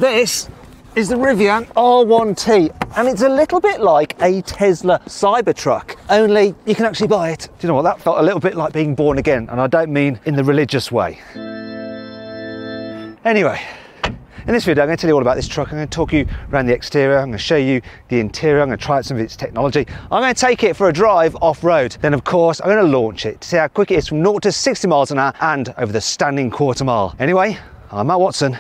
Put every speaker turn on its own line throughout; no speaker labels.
This is the Rivian R1T, and it's a little bit like a Tesla Cybertruck, only you can actually buy it. Do you know what, that felt a little bit like being born again, and I don't mean in the religious way. Anyway, in this video I'm going to tell you all about this truck. I'm going to talk you around the exterior, I'm going to show you the interior, I'm going to try out some of its technology, I'm going to take it for a drive off-road, then of course I'm going to launch it to see how quick it is from 0 to 60 miles an hour and over the standing quarter mile. Anyway, I'm Matt Watson,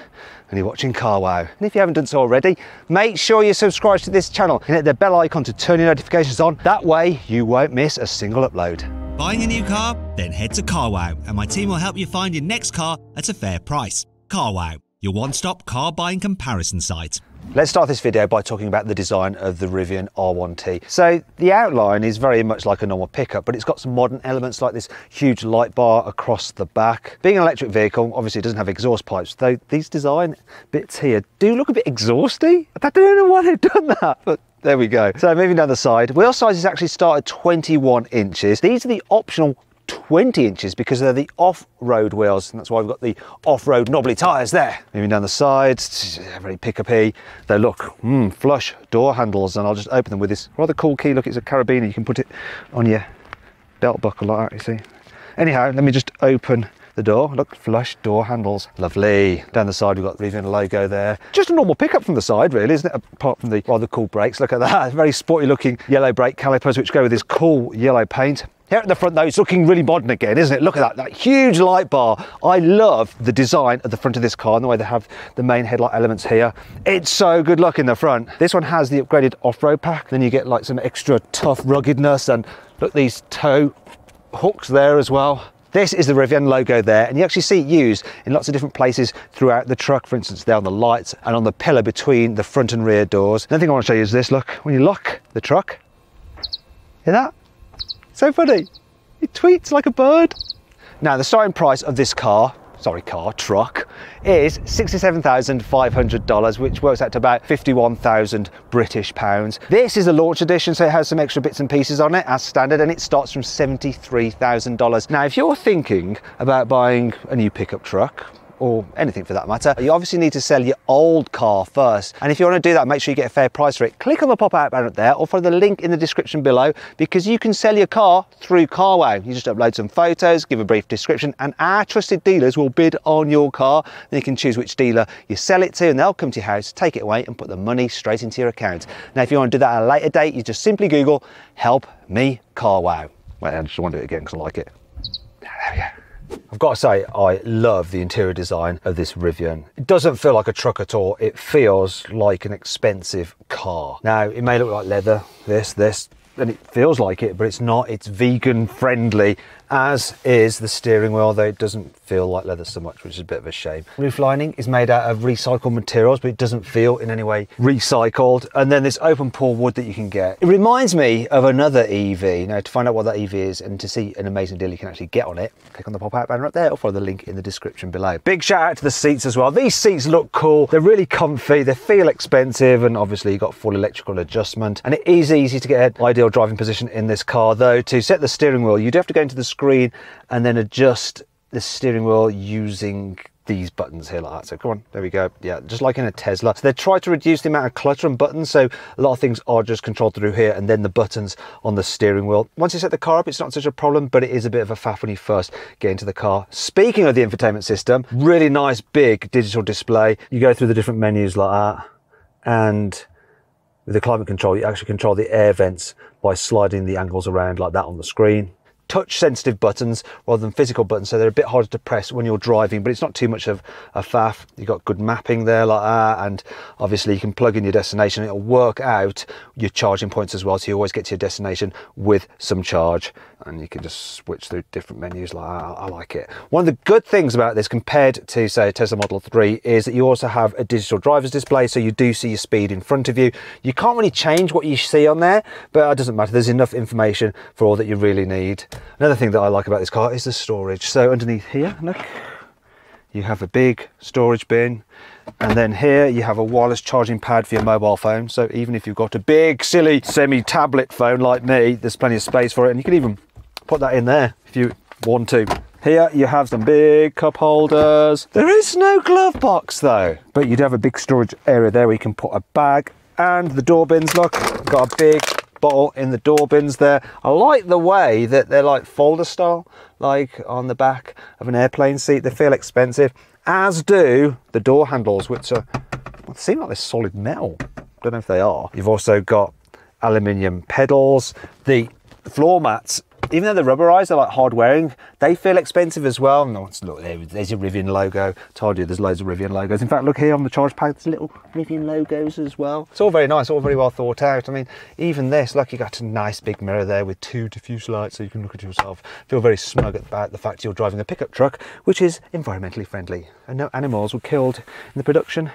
and you're watching Carwow. And if you haven't done so already, make sure you subscribe to this channel and hit the bell icon to turn your notifications on. That way you won't miss a single upload.
Buying a new car? Then head to Carwow and my team will help you find your next car at a fair price. Carwow, your one-stop car buying comparison site.
Let's start this video by talking about the design of the Rivian R1T. So the outline is very much like a normal pickup, but it's got some modern elements like this huge light bar across the back. Being an electric vehicle, obviously it doesn't have exhaust pipes, though these design bits here do look a bit exhausty. I don't know why they've done that, but there we go. So moving down the side, wheel sizes actually start at 21 inches. These are the optional 20 inches because they're the off-road wheels, and that's why we've got the off-road knobbly tyres there. Moving down the sides, very pick-up-y. They look flush door handles, and I'll just open them with this rather cool key. Look, it's a carabiner. You can put it on your belt buckle like that, you see. Anyhow, let me just open the door. Look, flush door handles. Lovely. Down the side, we've got the Rivian logo there. Just a normal pickup from the side, really, isn't it? Apart from the rather cool brakes. Look at that. Very sporty-looking yellow brake calipers, which go with this cool yellow paint. Here at the front though, it's looking really modern again, isn't it? Look at that huge light bar. I love the design at the front of this car and the way they have the main headlight elements here. It's so good look in the front. This one has the upgraded off-road pack. Then you get like some extra tough ruggedness, and look, these tow hooks there as well. This is the Rivian logo there, and you actually see it used in lots of different places throughout the truck. For instance, there on the lights and on the pillar between the front and rear doors. Another thing I want to show you is this. Look, when you lock the truck, hear that? So funny, it tweets like a bird. Now the starting price of this truck is $67,500, which works out to about 51,000 British pounds. This is a launch edition, so it has some extra bits and pieces on it as standard, and it starts from $73,000. Now if you're thinking about buying a new pickup truck, or anything for that matter, you obviously need to sell your old car first. And if you want to do that, make sure you get a fair price for it. Click on the pop-out banner there, or follow the link in the description below, because you can sell your car through Carwow. You just upload some photos, give a brief description, and our trusted dealers will bid on your car. Then you can choose which dealer you sell it to, and they'll come to your house, take it away, and put the money straight into your account. Now, if you want to do that at a later date, you just simply Google "Help Me Carwow." Wait, I just want to do it again because I like it. There we go. I've got to say, I love the interior design of this Rivian. It doesn't feel like a truck at all. It feels like an expensive car. Now, it may look like leather, this, and it feels like it, but it's not. It's vegan friendly, as is the steering wheel, though it doesn't feel like leather so much, which is a bit of a shame. Roof lining is made out of recycled materials, but it doesn't feel in any way recycled. And then this open pore wood that you can get. It reminds me of another EV. Now, to find out what that EV is and to see an amazing deal you can actually get on it, click on the pop-out banner up there or follow the link in the description below. Big shout out to the seats as well. These seats look cool. They're really comfy. They feel expensive, and obviously you've got full electrical adjustment. And it is easy to get an ideal driving position in this car, though. To set the steering wheel, you do have to go into the screen and then adjust the steering wheel using these buttons here like that. So come on, there we go. Yeah, just like in a Tesla. So they try to reduce the amount of clutter and buttons, so a lot of things are just controlled through here and then the buttons on the steering wheel. Once you set the car up, it's not such a problem, but it is a bit of a faff when you first get into the car. Speaking of the infotainment system, really nice big digital display. You go through the different menus like that, and with the climate control, you actually control the air vents by sliding the angles around like that on the screen. Touch sensitive buttons rather than physical buttons, so they're a bit harder to press when you're driving, but it's not too much of a faff. You've got good mapping there like that, and obviously you can plug in your destination. It'll work out your charging points as well, so you always get to your destination with some charge, and you can just switch through different menus like that. I like it. One of the good things about this compared to, say, a Tesla Model 3 is that you also have a digital driver's display, so you do see your speed in front of you. You can't really change what you see on there, but it doesn't matter. There's enough information for all that you really need. Another thing that I like about this car is the storage. So underneath here, look, you have a big storage bin, and then here you have a wireless charging pad for your mobile phone. So even if you've got a big, silly semi-tablet phone like me, there's plenty of space for it, and you can even put that in there if you want to. Here you have some big cup holders. There is no glove box though, but you do have a big storage area there where you can put a bag. And the door bins, look, got a big bottle in the door bins there. I like the way that they're like folder style, like on the back of an airplane seat. They feel expensive, as do the door handles, which are, well, seem like they're solid metal. Don't know if they are. You've also got aluminium pedals. The floor mats, even though they're rubberized, they're like hard wearing, they feel expensive as well. No, look, there's your Rivian logo. Told you there's loads of Rivian logos. In fact, look here on the charge pad, there's little Rivian logos as well. It's all very nice, all very well thought out. I mean, even this, look, you got a nice big mirror there with 2 diffuse lights so you can look at yourself. Feel very smug about the fact you're driving a pickup truck, which is environmentally friendly. And no animals were killed in the production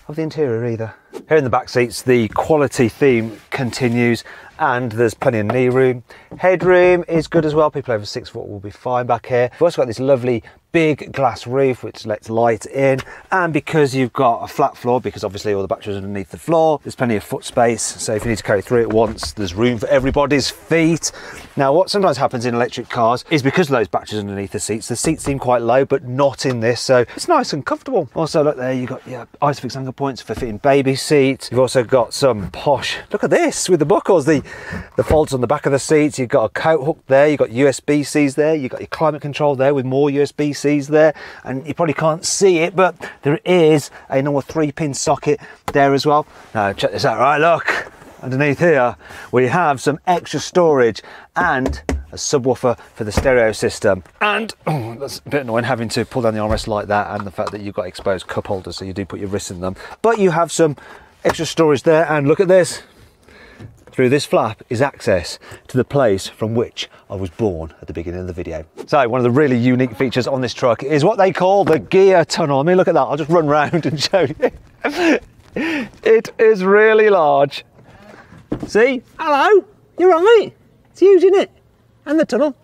of the interior either. Here in the back seats, the quality theme continues, and there's plenty of knee room. Headroom is good as well. People over 6 foot will be fine back here. We've also got this lovely big glass roof which lets light in, and because you've got a flat floor, because obviously all the batteries are underneath the floor, there's plenty of foot space, so if you need to carry 3 at once, there's room for everybody's feet. Now what sometimes happens in electric cars is because of those batteries underneath the seats seem quite low, but not in this, so it's nice and comfortable. Also look there, you've got your Isofix anchor points for fitting baby seats. You've also got some posh, look at this with the buckles, the folds on the back of the seats. You've got a coat hook there, you've got USB-Cs there, you've got your climate control there with more USB-Cs there, and you probably can't see it, but there is a normal 3-pin socket there as well. Now check this out, right, look, underneath here we have some extra storage and a subwoofer for the stereo system. And that's a bit annoying having to pull down the armrest like that, and the fact that you've got exposed cup holders, so you do put your wrists in them, but you have some extra storage there. And look at this, through this flap is access to the place from which I was born at the beginning of the video. So one of the really unique features on this truck is what they call the gear tunnel. I mean, look at that, I'll just run round and show you. It is really large. See, hello, you're right, it's huge, isn't it? And the tunnel.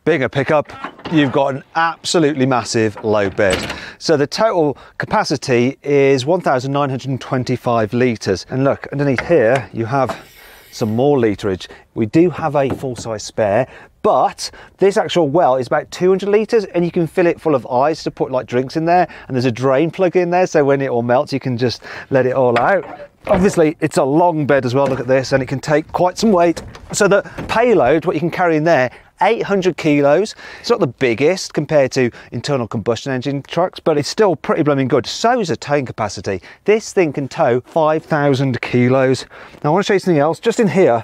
Being a pickup, you've got an absolutely massive load bed. So the total capacity is 1,925 litres. And look, underneath here, you have some more literage. We do have a full-size spare, but this actual well is about 200 litres, and you can fill it full of ice to put like drinks in there, and there's a drain plug in there, so when it all melts you can just let it all out. Obviously it's a long bed as well, look at this, and it can take quite some weight. So the payload, what you can carry in there, 800 kilos. It's not the biggest compared to internal combustion engine trucks, but it's still pretty blooming good. So is the towing capacity. This thing can tow 5,000 kilos. Now I want to show you something else. Just in here,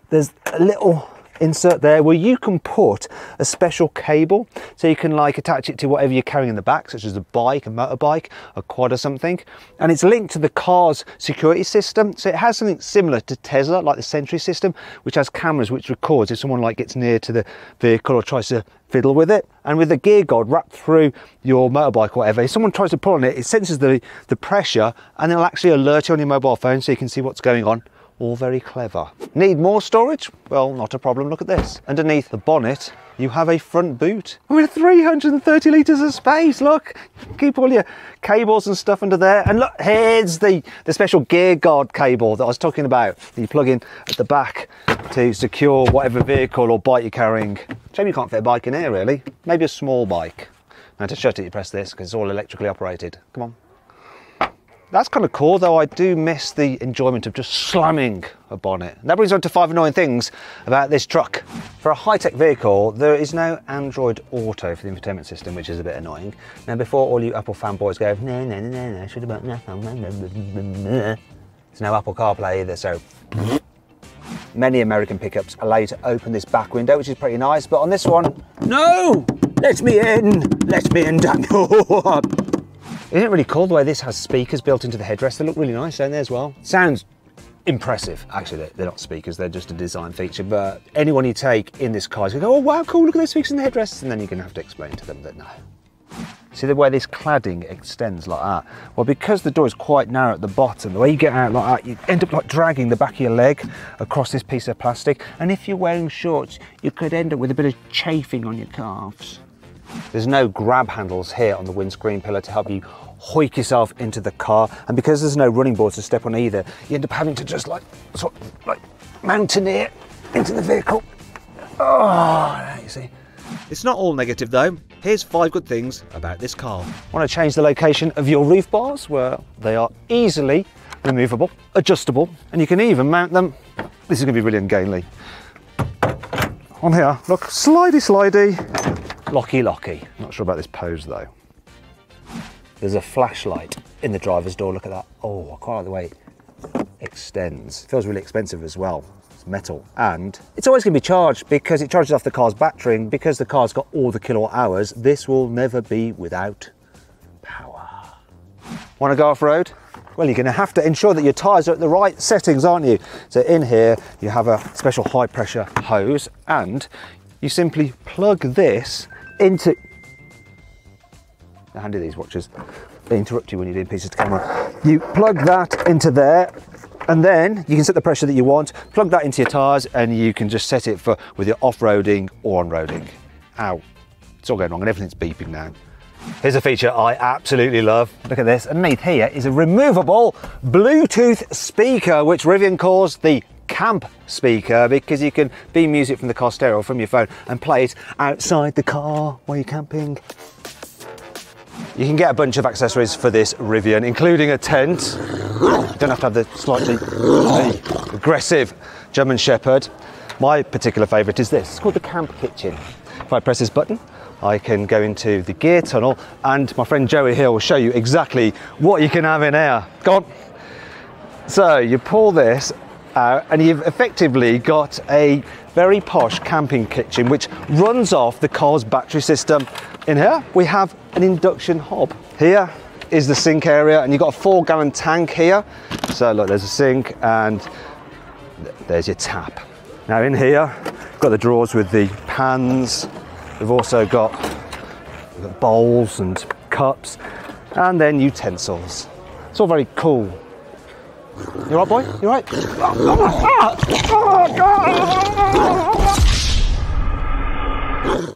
there's a little insert there where you can put a special cable, so you can like attach it to whatever you're carrying in the back, such as a bike, a motorbike, a quad or something, and it's linked to the car's security system. So it has something similar to Tesla, like the Sentry system, which has cameras which records if someone like gets near to the vehicle or tries to fiddle with it. And with the gear guard wrapped through your motorbike or whatever, if someone tries to pull on it, it senses the pressure, and it'll actually alert you on your mobile phone so you can see what's going on. All very clever. Need more storage? Well, not a problem, look at this. Underneath the bonnet, you have a front boot with 330 litres of space, look. Keep all your cables and stuff under there. And look, here's the special gear guard cable that I was talking about, that you plug in at the back to secure whatever vehicle or bike you're carrying. Shame you can't fit a bike in here, really. Maybe a small bike. Now to shut it, you press this, because it's all electrically operated. Come on. That's kind of cool, though I do miss the enjoyment of just slamming a bonnet. And that brings on to 5 annoying things about this truck. For a high-tech vehicle, there is no Android Auto for the infotainment system, which is a bit annoying. Now, before all you Apple fanboys go, no, should have bought nothing. There's no Apple CarPlay either, so many American pickups allow you to open this back window, which is pretty nice, but on this one, no! Let me in, Daniel! Isn't it really cool the way this has speakers built into the headrest? They look really nice, don't they, as well? Sounds impressive. Actually, they're not speakers, they're just a design feature, but anyone you take in this car is going to go, oh wow, cool, look at those speakers in the headrests, and then you're going to have to explain to them that no. See the way this cladding extends like that? Well, because the door is quite narrow at the bottom, the way you get out like that, you end up like dragging the back of your leg across this piece of plastic, and if you're wearing shorts, you could end up with a bit of chafing on your calves. There's no grab handles here on the windscreen pillar to help you hoik yourself into the car, and because there's no running boards to step on either, you end up having to just like mountaineer into the vehicle. Oh, you see. It's not all negative though. here's 5 good things about this car. Want to change the location of your roof bars? Well, they are easily removable, adjustable, and you can even mount them. This is going to be really ungainly. On here, look, slidey, locky, locky. Not sure about this pose though. There's a flashlight in the driver's door, look at that. Oh, I quite like the way it extends. Feels really expensive as well. It's metal, and it's always going to be charged because it charges off the car's battery, and because the car's got all the kilowatt hours, this will never be without power. Want to go off-road? Well, you're going to have to ensure that your tyres are at the right settings, aren't you? So in here, you have a special high pressure hose, and you simply plug this into... They're handy, these watches. They interrupt you when you're doing pieces to camera. You plug that into there, and then you can set the pressure that you want, plug that into your tyres, and you can just set it for with your off-roading or on-roading. Ow, it's all going wrong and everything's beeping now. Here's a feature I absolutely love. Look at this. Underneath here is a removable Bluetooth speaker, which Rivian calls the camp speaker, because you can beam music from the car stereo from your phone and play it outside the car while you're camping. You can get a bunch of accessories for this Rivian, including a tent. You don't have to have the slightly aggressive German Shepherd. My particular favourite is this. It's called the camp kitchen. If I press this button, I can go into the gear tunnel, and my friend Joey here will show you exactly what you can have in here. Go on. So you pull this out and you've effectively got a very posh camping kitchen which runs off the car's battery system. In here we have an induction hob. Here is the sink area, and you've got a 4-gallon tank here. So look, there's a sink and there's your tap. Now in here, we've got the drawers with the pans. We've also got bowls and cups, and then utensils. It's all very cool. You all right, boy? You all right?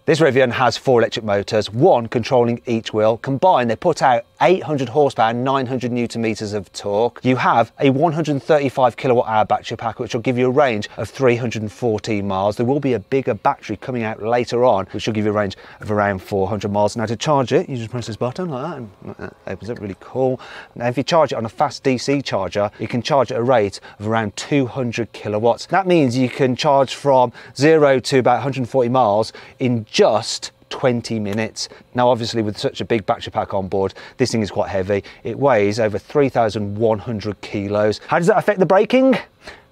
This Rivian has 4 electric motors, 1 controlling each wheel. Combined, they put out 800 horsepower, 900 newton meters of torque. You have a 135 kilowatt hour battery pack, which will give you a range of 314 miles. There will be a bigger battery coming out later on, which will give you a range of around 400 miles. Now to charge it, you just press this button like that, and that opens up, really cool. Now if you charge it on a fast DC charger, you can charge at a rate of around 200 kilowatts. That means you can charge from 0 to about 140 miles in just 20 minutes. Now obviously with such a big battery pack on board, this thing is quite heavy. It weighs over 3,100 kilos. How does that affect the braking?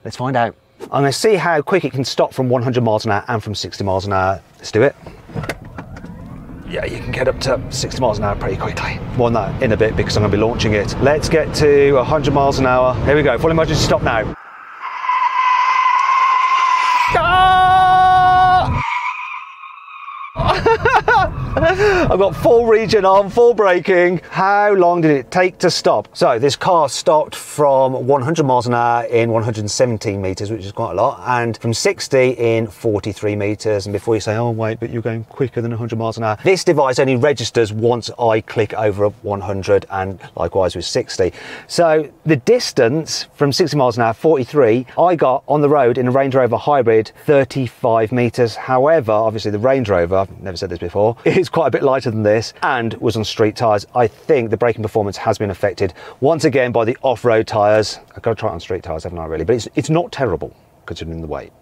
Let's find out. I'm going to see how quick it can stop from 100 miles an hour and from 60 miles an hour. Let's do it. Yeah, you can get up to 60 miles an hour pretty quickly. More on that in a bit because I'm going to be launching it. Let's get to 100 miles an hour. Here we go, full emergency stop now. I've got full regen on, full braking. How long did it take to stop? So this car stopped from 100 miles an hour in 117 meters, which is quite a lot, and from 60 in 43 meters. And before you say, oh wait, but you're going quicker than 100 miles an hour, this device only registers once I click over 100, and likewise with 60. So the distance from 60 miles an hour, 43, I got on the road in a Range Rover Hybrid, 35 meters. However, obviously the Range Rover, I've never said this before, is quite a bit lighter than this and was on street tyres. I think the braking performance has been affected once again by the off-road tyres. I've got to try it on street tyres, haven't I really? But it's not terrible considering the weight.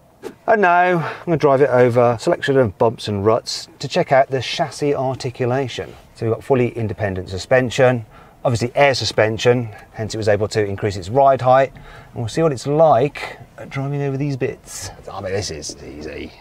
And now I'm going to drive it over a selection of bumps and ruts to check out the chassis articulation. So we've got fully independent suspension, obviously air suspension, hence it was able to increase its ride height. And we'll see what it's like at driving over these bits. I mean, this is easy.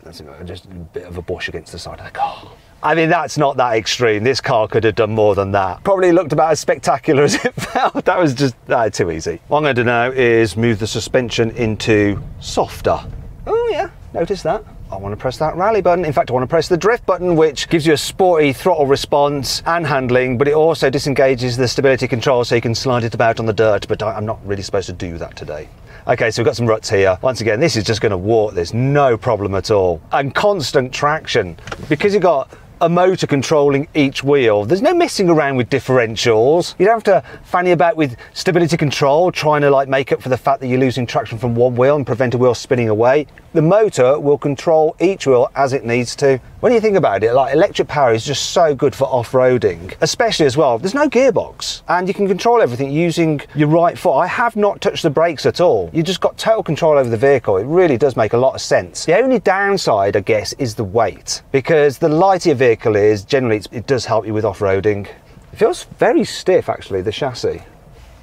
That's just a bit of a bush against the side of the car. I mean, that's not that extreme. This car could have done more than that. Probably looked about as spectacular as it felt. That was just too easy. What I'm going to do now is move the suspension into softer. Oh yeah, notice that. I want to press that rally button. In fact, I want to press the drift button, which gives you a sporty throttle response and handling, but it also disengages the stability control so you can slide it about on the dirt, but I'm not really supposed to do that today. Okay, so we've got some ruts here. Once again, this is just going to walk. There's no problem at all. And constant traction. Because you've got a motor controlling each wheel, there's no messing around with differentials. You don't have to fanny about with stability control, trying to like make up for the fact that you're losing traction from one wheel and prevent a wheel spinning away. The motor will control each wheel as it needs to, When you think about it, like electric power is just so good for off-roading, especially as well. There's no gearbox and you can control everything using your right foot. I have not touched the brakes at all. You just got total control over the vehicle. It really does make a lot of sense. The only downside, I guess, is the weight, because the lighter your vehicle is, generally it does help you with off-roading. It feels very stiff, actually, the chassis,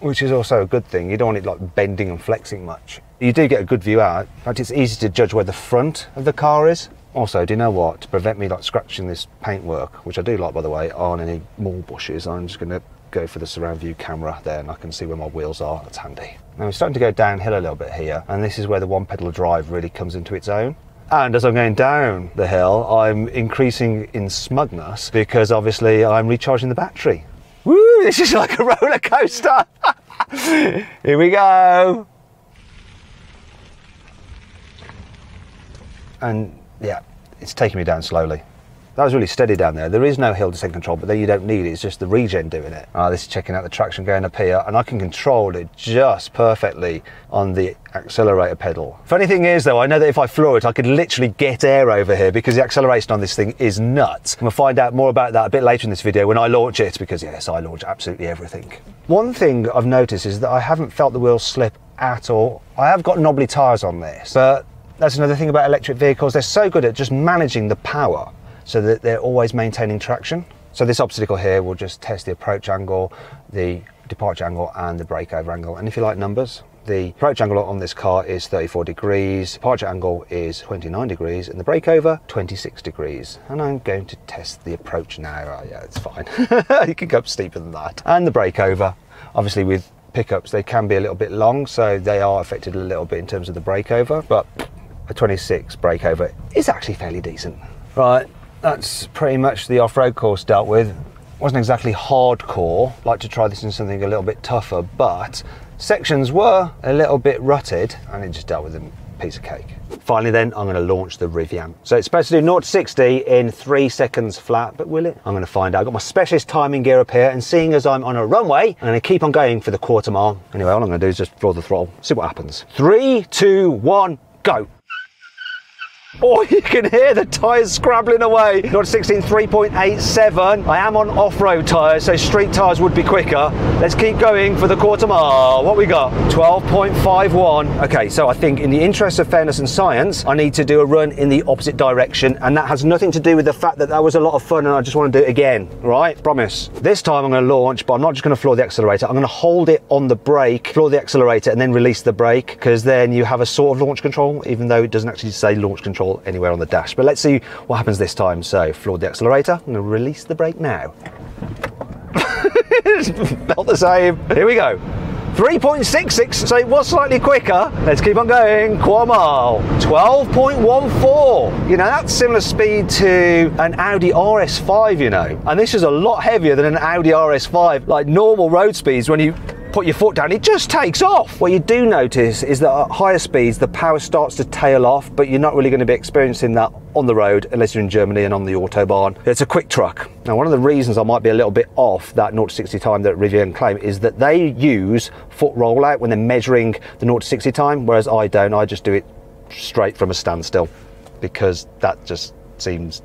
which is also a good thing. You don't want it like bending and flexing much. You do get a good view out. In fact, it's easy to judge where the front of the car is. Also, do you know what? To prevent me like scratching this paintwork, which I do like, by the way, on any more bushes, I'm just going to go for the surround view camera there, and I can see where my wheels are. That's handy. Now we're starting to go downhill a little bit here, and this is where the one pedal drive really comes into its own. And as I'm going down the hill, I'm increasing in smugness because obviously I'm recharging the battery. Woo! This is like a roller coaster. Here we go. And yeah, it's taking me down slowly. That was really steady down there. There is no hill descent control, but then you don't need it. It's just the regen doing it. This is checking out the traction going up here, and I can control it just perfectly on the accelerator pedal. Funny thing is though, I know that if I floor it, I could literally get air over here because the acceleration on this thing is nuts. We'll find out more about that a bit later in this video when I launch it, because yes, I launch absolutely everything. One thing I've noticed is that I haven't felt the wheels slip at all. I have got knobbly tyres on this, but that's another thing about electric vehicles. They're so good at just managing the power so that they're always maintaining traction. So this obstacle here will just test the approach angle, the departure angle and the breakover angle. And if you like numbers, the approach angle on this car is 34 degrees, departure angle is 29 degrees and the breakover 26 degrees. And I'm going to test the approach now. Oh, yeah, it's fine. You can go up steeper than that. And the breakover, obviously with pickups, they can be a little bit long, so they are affected a little bit in terms of the breakover, but a 26 breakover is actually fairly decent. Right. That's pretty much the off-road course dealt with. Wasn't exactly hardcore, like to try this in something a little bit tougher, but sections were a little bit rutted and it just dealt with a piece of cake. Finally then, I'm going to launch the Rivian. So it's supposed to do 0 to 60 in 3 seconds flat, but will it? I'm going to find out. I've got my specialist timing gear up here, and seeing as I'm on a runway, I'm going to keep on going for the quarter mile. Anyway, all I'm going to do is just floor the throttle, see what happens. 3, 2, 1, go. Oh, you can hear the tyres scrabbling away. 0 to 16, 3.87. I am on off-road tyres, so street tyres would be quicker. Let's keep going for the quarter mile. What we got? 12.51. Okay, so I think in the interest of fairness and science, I need to do a run in the opposite direction, and that has nothing to do with the fact that that was a lot of fun and I just want to do it again, right? Promise. This time I'm going to launch, but I'm not just going to floor the accelerator. I'm going to hold it on the brake, floor the accelerator, and then release the brake, because then you have a sort of launch control, even though it doesn't actually say launch control anywhere on the dash. But let's see what happens this time. So floor the accelerator, I'm going to release the brake now. Not the same. Here we go. 3.66, so it was slightly quicker. Let's keep on going. Quarter mile. 12.14. You know, that's similar speed to an Audi RS5, you know. And this is a lot heavier than an Audi RS5. Like normal road speeds, when you put your foot down, it just takes off. What you do notice is that at higher speeds, the power starts to tail off, but you're not really going to be experiencing that on the road unless you're in Germany and on the Autobahn. It's a quick truck. Now, one of the reasons I might be a little bit off that 0 to 60 time that Rivian claim is that they use foot rollout when they're measuring the 0 to 60 time, whereas I don't. I just do it straight from a standstill because that just seems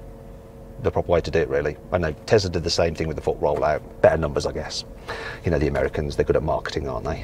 the proper way to do it, really. I know Tesla did the same thing with the foot rollout. Better numbers, I guess. You know, the Americans, they're good at marketing, aren't they?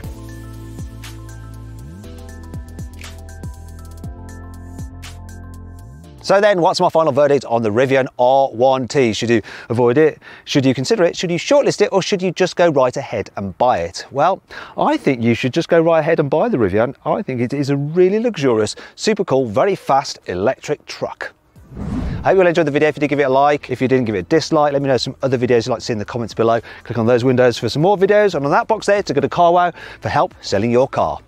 So then, what's my final verdict on the Rivian R1T? Should you avoid it? Should you consider it? Should you shortlist it? Or should you just go right ahead and buy it? Well, I think you should just go right ahead and buy the Rivian. I think it is a really luxurious, super cool, very fast electric truck. I hope you all enjoyed the video. If you did, give it a like. If you didn't, give it a dislike. Let me know some other videos you'd like to see in the comments below. Click on those windows for some more videos, and on that box there to go to Carwow for help selling your car.